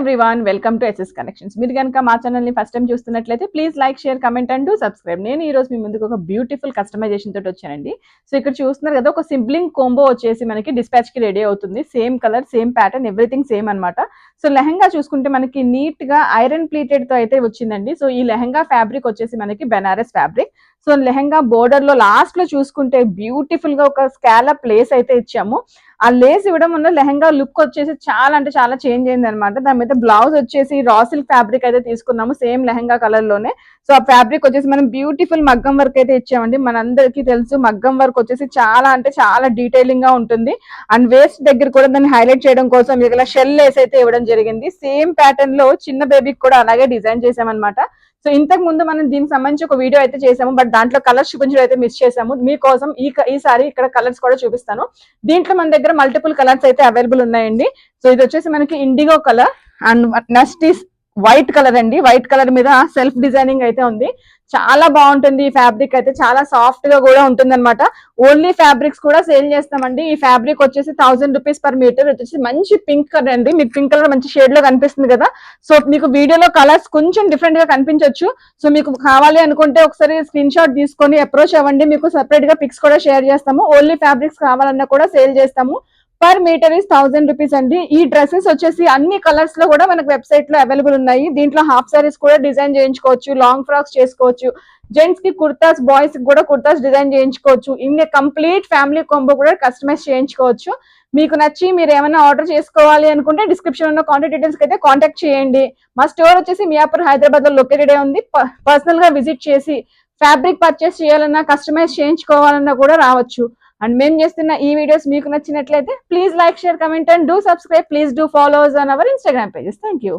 Everyone, welcome to SS collections. మీరు కనుక మా ఛానల్ని ఫస్ట్ టైం చూస్తున్నట్లయితే please like, share, comment and subscribe. నేను ఈ రోజు మీ ముందుకు ఒక బ్యూటిఫుల్ కస్టమైజేషన్ తోటి వచ్చానండి. సో ఇక్కడ చూస్తున్నారు కదా, ఒక సిబ్లింగ్ కోంబో వచ్చేసి మనకి డిస్పాచ్ కి రెడీ అవుతుంది. Same colour, same pattern, everything same అనమాట. సో లెహంగా చూసుకుంటే మనకి నీట్ గా ఐరన్ ప్లీటెడ్ తో అయితే వచ్చిందండి. సో ఈ లెహంగా ఫ్యాబ్రిక్ వచ్చేసి మనకి Banaras fabric. So lehenga border లో లాస్ట్ లో చూసుకుంటే బ్యూటిఫుల్ గా ఒక స్కాలప్ లేస్ అయితే ఇచ్చాము. ఆ లేస్ ఇవ్వడం వల్ల లెహంగా లుక్ వచ్చేసి చాలా అంటే చాలా చేంజ్ అయింది అనమాట. దాని మీద బ్లౌజ్ వచ్చేసి రా సిల్క్ ఫ్యాబ్రిక్ అయితే తీసుకున్నాము, సేమ్ లెహంగా కలర్ లోనే. సో ఆ ఫ్యాబ్రిక్ వచ్చేసి మనం బ్యూటిఫుల్ మగ్గం వర్క్ అయితే ఇచ్చామండి. మనందరికీ తెలుసు మగ్గం వర్క్ వచ్చేసి చాలా అంటే చాలా డీటెయిలింగ్ గా ఉంటుంది. అండ్ వేస్ట్ దగ్గర కూడా దాన్ని హైలైట్ చేయడం కోసం ఇలా షెల్ లేస్ అయితే ఇవ్వడం జరిగింది. సేమ్ ప్యాటర్న్ లో చిన్న బేబీకి కూడా అలాగే డిజైన్ చేసామన్నమాట. సో ఇంతకు ముందు మనం దీనికి సంబంధించి ఒక వీడియో అయితే చేసాము, బట్ దాంట్లో కలర్స్ చూపించడం అయితే మిస్ చేసాము. మీకోసం ఈసారి ఇక్కడ కలర్స్ కూడా చూపిస్తాను. దీంట్లో మన దగ్గర మల్టిపుల్ కలర్స్ అయితే అవైలబుల్ ఉన్నాయండి. సో ఇది వచ్చేసి మనకి IndiGo colour and next is white colour అండి. వైట్ కలర్ మీద సెల్ఫ్ డిజైనింగ్ అయితే ఉంది. చాలా బాగుంటుంది ఈ ఫ్యాబ్రిక్ అయితే, చాలా సాఫ్ట్ గా కూడా ఉంటుంది అనమాట. ఓన్లీ ఫ్యాబ్రిక్స్ కూడా సేల్ చేస్తామండి. ఈ ఫ్యాబ్రిక్ వచ్చేసి 1000 రూపీస్ పర్ మీటర్. వచ్చేసి మంచి పింక్ కలర్ అండి. మీకు పింక్ కలర్ మంచి షేడ్ లో కనిపిస్తుంది కదా. సో మీకు వీడియోలో కలర్స్ కొంచెం డిఫరెంట్ గా కనిపించవచ్చు. సో మీకు కావాలి అనుకుంటే ఒకసారి స్క్రీన్ షాట్ తీసుకొని అప్రోచ్ అవ్వండి. మీకు సెపరేట్ గా పిక్స్ కూడా షేర్ చేస్తాము. ఓన్లీ ఫ్యాబ్రిక్స్ కావాలన్నా కూడా సేల్ చేస్తాము. పర్ మీటర్ ఇస్ 1000 రూపీస్ అండి. ఈ డ్రెస్సెస్ వచ్చేసి అన్ని కలర్స్ లో కూడా మనకు వెబ్సైట్ లో అవైలబుల్ ఉన్నాయి. దీంట్లో హాఫ్ సారీస్ కూడా డిజైన్ చేయించుకోవచ్చు, లాంగ్ ఫ్రాక్స్ చేసుకోవచ్చు, జెంట్స్ కి కుర్తాస్, బాయ్స్ కి కూడా కుర్తాస్ డిజైన్ చేయించుకోవచ్చు. ఇన్ కంప్లీట్ ఫ్యామిలీ కాంబో కూడా కస్టమైజ్ చేయించుకోవచ్చు. మీకు నచ్చి మీరు ఏమైనా ఆర్డర్ చేసుకోవాలి అనుకుంటే డిస్క్రిప్షన్ ఉన్న కాంటాక్ట్ డీటెయిల్స్ కి అయితే కాంటాక్ట్ చేయండి. మా స్టోర్ వచ్చేసి మియాపూర్, హైదరాబాద్ లో లొకేటెడ్ ఉంది. పర్సనల్ గా విజిట్ చేసి ఫ్యాబ్రిక్ పర్చేస్ చేయాలన్నా, కస్టమైజ్ చేయించుకోవాలన్నా కూడా రావచ్చు. అండ్ మేము చేస్తున్న ఈ వీడియోస్ మీకు నచ్చినట్లయితే please like, share, comment and do subscribe. Please do follow us on our Instagram pages. Thank you.